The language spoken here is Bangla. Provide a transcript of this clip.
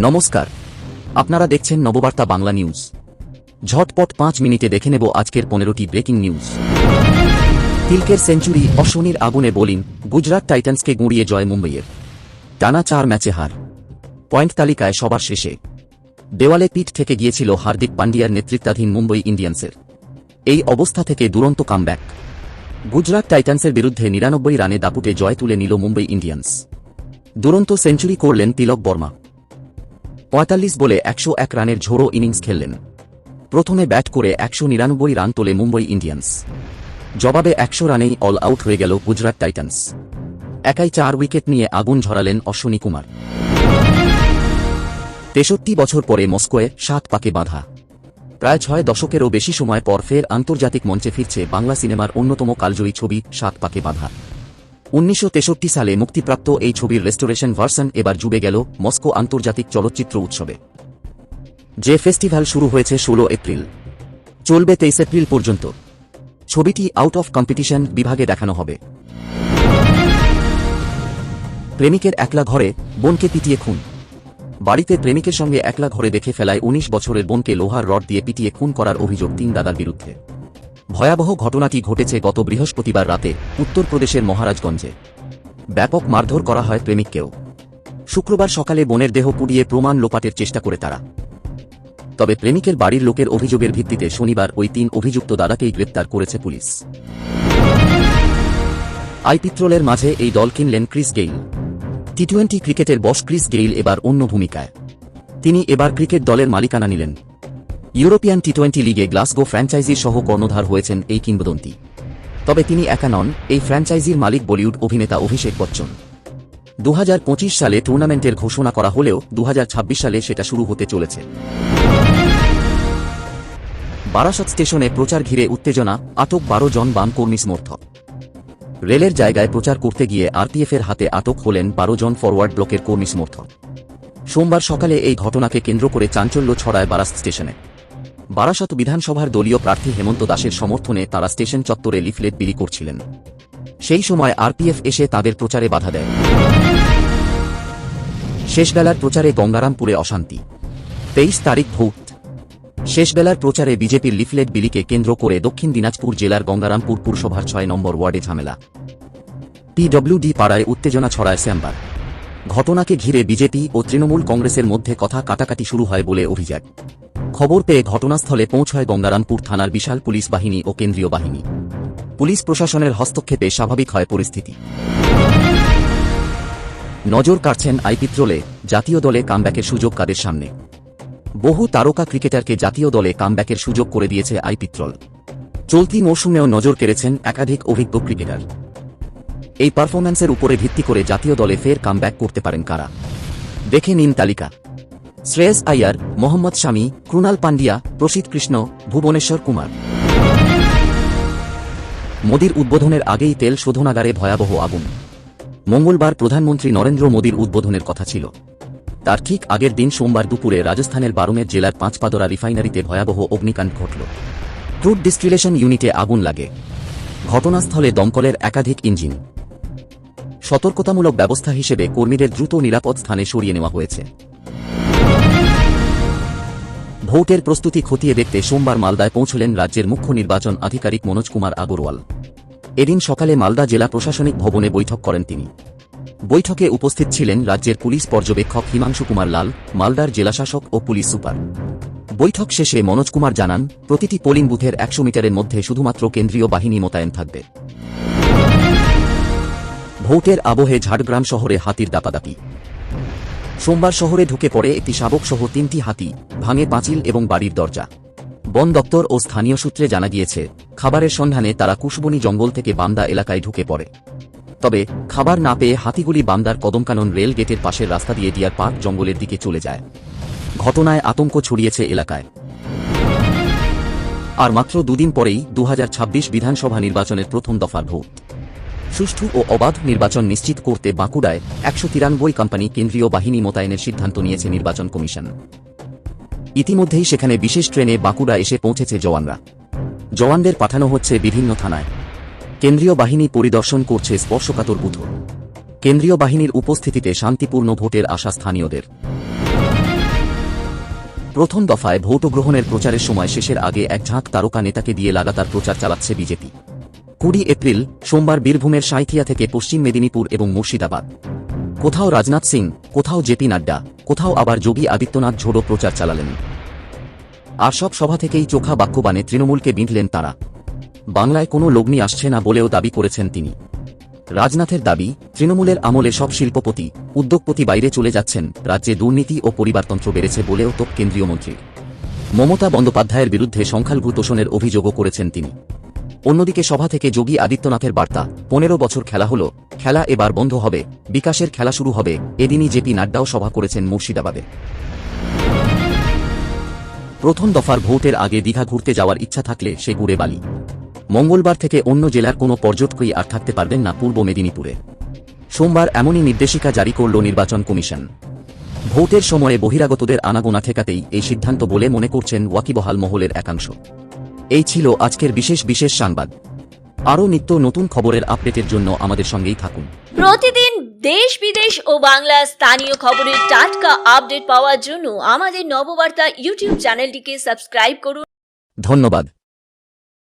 নমস্কার, আপনারা দেখছেন নববার্তা বাংলা নিউজ। ঝটপট 5 মিনিটে দেখে নেব আজকের 15টি ব্রেকিং নিউজ। তিলকের সেঞ্চুরি, অশ্বিনীর আগুনে বোলিং, গুজরাট টাইটান্সকে গুঁড়িয়ে জয় মুম্বইয়ের। টানা 4 ম্যাচে হার, পয়েন্ট তালিকায় সবার শেষে। দেওয়ালে পিঠ থেকে গিয়েছিল হার্দিক পান্ডিয়ার নেতৃত্বাধীন মুম্বই ইন্ডিয়ান্সের। এই অবস্থা থেকে দুরন্ত কামব্যাক। গুজরাট টাইটান্সের বিরুদ্ধে 99 রানে দাপুটে জয় তুলে নিল মুম্বই ইন্ডিয়ান্স। দুরন্ত সেঞ্চুরি করলেন তিলক বর্মা। 45 বলে 101 রানের ঝোড়ো ইনিংস খেললেন। প্রথমে ব্যাট করে 199 রান তোলে মুম্বই ইন্ডিয়ান্স। জবাবে 100 রানেই অল আউট হয়ে গেল গুজরাট টাইটান্স। একাই 4 উইকেট নিয়ে আগুন ঝরালেন অশ্বিনী কুমার। 63 বছর পরে মস্কোয় 7 পাকে বাঁধা। প্রায় 6 দশকেরও বেশি সময় পর ফের আন্তর্জাতিক মঞ্চে ফিরছে বাংলা সিনেমার অন্যতম কালজয়ী ছবি 7 পাকে বাঁধা। 1963 সালে মুক্তিপ্রাপ্ত এই ছবির রেস্টোরেশন ভার্সন এবার জুড়ে গেল মস্কো আন্তর্জাতিক চলচ্চিত্র উৎসবে। যে ফেস্টিভ্যাল শুরু হয়েছে 16 এপ্রিল, চলবে 23 এপ্রিল পর্যন্ত। ছবিটি আউট অফ কম্পিটিশন বিভাগে দেখানো হবে। প্রেমিকের একলা ঘরে বোনকে পিটিয়ে খুন। বাড়িতে প্রেমিকের সঙ্গে একলা ঘরে দেখে ফেলায় 19 বছরের বোনকে লোহার রড দিয়ে পিটিয়ে খুন করার অভিযোগ 3 দাদার বিরুদ্ধে। ভয়াবহ ঘটনাটি ঘটেছে গত বৃহস্পতিবার রাতে উত্তরপ্রদেশের মহারাজগঞ্জে। ব্যাপক মারধর করা হয় প্রেমিককেও। শুক্রবার সকালে বোনের দেহ পুড়িয়ে প্রমাণ লোপাটের চেষ্টা করে তারা। তবে প্রেমিকের বাড়ির লোকের অভিযোগের ভিত্তিতে শনিবার ওই 3 অভিযুক্ত দাদাকেই গ্রেপ্তার করেছে পুলিশ। আইপিএলের মাঝে এই দল কিনলেন ক্রিস গেইল। টি20 ক্রিকেটের বস ক্রিস গেইল এবার অন্য ভূমিকায়। তিনি এবার ক্রিকেট দলের মালিকানা নিলেন। ইউরোপিয়ান টি20 লিগে গ্লাসগো ফ্র্যাঞ্চাইজির সহ কর্ণধার হয়েছেন এই কিংবদন্তি। তবে তিনি একা নন, এই ফ্র্যাঞ্চাইজির মালিক বলিউড অভিনেতা অভিষেক বচ্চন। 2025 সালে টুর্নামেন্টের ঘোষণা করা হলেও 2026 সালে সেটা শুরু হতে চলেছে। বারাসত স্টেশনে প্রচার ঘিরে উত্তেজনা, আটক 12 জন বাম কর্মী সমর্থক। রেলের জায়গায় প্রচার করতে গিয়ে আরপিএফের হাতে আটক হলেন 12 জন ফরওয়ার্ড ব্লকের কর্মী সমর্থক। সোমবার সকালে এই ঘটনাকে কেন্দ্র করে চাঞ্চল্য ছড়ায় বারাসত স্টেশনে। বারাসত বিধানসভার দলীয় প্রার্থী হেমন্ত দাসের সমর্থনে তারা স্টেশন চত্বরে লিফলেট বিলি করছিলেন। সেই সময় আরপিএফ এসে তাদের প্রচারে বাধা দেয়। শেষবেলার প্রচারে গঙ্গারামপুরে অশান্তি। 23 তারিখ ভোট। শেষবেলার প্রচারে বিজেপির লিফলেট বিলিকে কেন্দ্র করে দক্ষিণ দিনাজপুর জেলার গঙ্গারামপুর পুরসভার 6 নম্বর ওয়ার্ডে ঝামেলা। পিডব্লিউডি পাড়ায় উত্তেজনা ছড়ায় সোমবার। ঘটনাকে ঘিরে বিজেপি ও তৃণমূল কংগ্রেসের মধ্যে কথা কাটাকাটি শুরু হয় বলে অভিযোগ। খবর পেয়ে ঘটনাস্থলে পৌঁছায় গঙ্গারামপুর থানার বিশাল পুলিশ বাহিনী ও কেন্দ্রীয় বাহিনী। পুলিশ প্রশাসনের হস্তক্ষেপে স্বাভাবিক হয় পরিস্থিতি। নজর কাড়ছেন আইপিএলে জাতীয় দলে কামব্যাকের সুযোগ কাদের সামনে। বহু তারকা ক্রিকেটারকে জাতীয় দলে কামব্যাকের সুযোগ করে দিয়েছে আইপিএল। চলতি মৌসুমেও নজর কেড়েছেন একাধিক অভিজ্ঞ ক্রিকেটার। এই পারফরম্যান্সের উপরে ভিত্তি করে জাতীয় দলে ফের কামব্যাক করতে পারেন কারা, দেখে নিন তালিকা। শ্রেয়স আইয়ার, মোহাম্মদ শামি, ক্রুনাল পান্ডিয়া, প্রসিদ্ধ কৃষ্ণ, ভুবনেশ্বর কুমার। মোদির উদ্বোধনের আগেই তেল শোধনাগারে ভয়াবহ আগুন। মঙ্গলবার প্রধানমন্ত্রী নরেন্দ্র মোদির উদ্বোধনের কথা ছিল। তার ঠিক আগের দিন সোমবার দুপুরে রাজস্থানের বারমের জেলার পাঁচপাদরা রিফাইনারিতে ভয়াবহ অগ্নিকাণ্ড ঘটল। ক্রুড ডিস্টিলেশন ইউনিটে আগুন লাগে। ঘটনাস্থলে দমকলের একাধিক ইঞ্জিন। সতর্কতামূলক ব্যবস্থা হিসেবে কর্মীদের দ্রুত নিরাপদ স্থানে সরিয়ে নেওয়া হয়েছে। ভোটের প্রস্তুতি খতিয়ে দেখতে সোমবার মালদায় পৌঁছলেন রাজ্যের মুখ্য নির্বাচন আধিকারিক মনোজ কুমার আগরওয়াল। এদিন সকালে মালদা জেলা প্রশাসনিক ভবনে বৈঠক করেন তিনি। বৈঠকে উপস্থিত ছিলেন রাজ্যের পুলিশ পর্যবেক্ষক হিমাংশু কুমার লাল, মালদার জেলাশাসক ও পুলিশ সুপার। বৈঠক শেষে মনোজ কুমার জানান, প্রতিটি পোলিং বুথের 100 মিটারের মধ্যে শুধুমাত্র কেন্দ্রীয় বাহিনী মোতায়েন থাকবে। ভোটের আবহে ঝাড়গ্রাম শহরে হাতির দাপাদাপি। সোমবার শহরে ঢুকে পড়ে একটি শাবক সহ 3টি হাতি, ভাঙে পাঁচিল এবং বাড়ির দরজা। বন দপ্তর ও স্থানীয় সূত্রে জানা গিয়েছে, খাবারের সন্ধানে তারা কুশবনী জঙ্গল থেকে বান্দা এলাকায় ঢুকে পড়ে। তবে খাবার না পেয়ে হাতিগুলি বান্দার কদমকানন রেল গেটের পাশের রাস্তা দিয়ে ডিয়ার পার্ক জঙ্গলের দিকে চলে যায়। ঘটনায় আতঙ্ক ছড়িয়েছে এলাকায়। আর মাত্র 2 দিন পরেই 2026 বিধানসভা নির্বাচনের প্রথম দফার ভোট। সুষ্ঠু ও অবাধ নির্বাচন নিশ্চিত করতে বাঁকুড়ায় 193 কোম্পানি কেন্দ্রীয় বাহিনী মোতায়েনের সিদ্ধান্ত নিয়েছে নির্বাচন কমিশন। ইতিমধ্যেই সেখানে বিশেষ ট্রেনে বাঁকুড়া এসে পৌঁছেছে জওয়ানরা। জওয়ানদের পাঠানো হচ্ছে বিভিন্ন থানায়। কেন্দ্রীয় বাহিনী পরিদর্শন করছে স্পর্শকাতর বুথ। কেন্দ্রীয় বাহিনীর উপস্থিতিতে শান্তিপূর্ণ ভোটের আশা স্থানীয়দের। প্রথম দফায় ভোট গ্রহণের প্রচারের সময় শেষের আগে এক ঝাঁক তারকা নেতাকে দিয়ে লাগাতার প্রচার চালাচ্ছে বিজেপি। 20 এপ্রিল সোমবার বীরভূমের সাঁইথিয়া থেকে পশ্চিম মেদিনীপুর এবং মুর্শিদাবাদ, কোথাও রাজনাথ সিং, কোথাও জেপি নাড্ডা, কোথাও আবার যোগী আদিত্যনাথ ঝোড়ো প্রচার চালালেন। আর সব সভা থেকেই চোখা বাক্যবাণে তৃণমূলকে বিঁধলেন তারা। বাংলায় কোনো লগ্নি আসছে না বলেও দাবি করেছেন তিনি। রাজনাথের দাবি, তৃণমূলের আমলে সব শিল্পপতি, উদ্যোগপতি বাইরে চলে যাচ্ছেন, রাজ্যে দুর্নীতি ও পরিবারতন্ত্র বেড়েছে বলেও তোপ কেন্দ্রীয় মন্ত্রী। মমতা বন্দ্যোপাধ্যায়ের বিরুদ্ধে সংখ্যালঘু তোষণের অভিযোগও করেছেন তিনি। অন্যদিকে সভা থেকে যোগী আদিত্যনাথের বার্তা, 15 বছর খেলা হলো, খেলা এবার বন্ধ হবে, বিকাশের খেলা শুরু হবে। এদিনই জেপি নাড্ডাও সভা করেছেন মুর্শিদাবাদে। প্রথম দফার ভোটের আগে দীঘা ঘুরতে যাওয়ার ইচ্ছা থাকলে সে ঘুরে বালি। মঙ্গলবার থেকে অন্য জেলার কোনো পর্যটকই আর থাকতে পারবেন না পূর্ব মেদিনীপুরে। সোমবার এমনই নির্দেশিকা জারি করল নির্বাচন কমিশন। ভোটের সময়ে বহিরাগতদের আনাগোনা ঠেকাতেই এই সিদ্ধান্ত বলে মনে করছেন ওয়াকিবহাল মহলের একাংশ। এই ছিল আজকের বিশেষ সংবাদ। আরও নিত্য নতুন খবরের আপডেটের জন্য আমাদের সঙ্গেই থাকুন। প্রতিদিন দেশ বিদেশ ও বাংলা স্থানীয় খবরের টাটকা আপডেট পাওয়ার জন্য আমাদের নববার্তা ইউটিউব চ্যানেলটিকে সাবস্ক্রাইব করুন। ধন্যবাদ।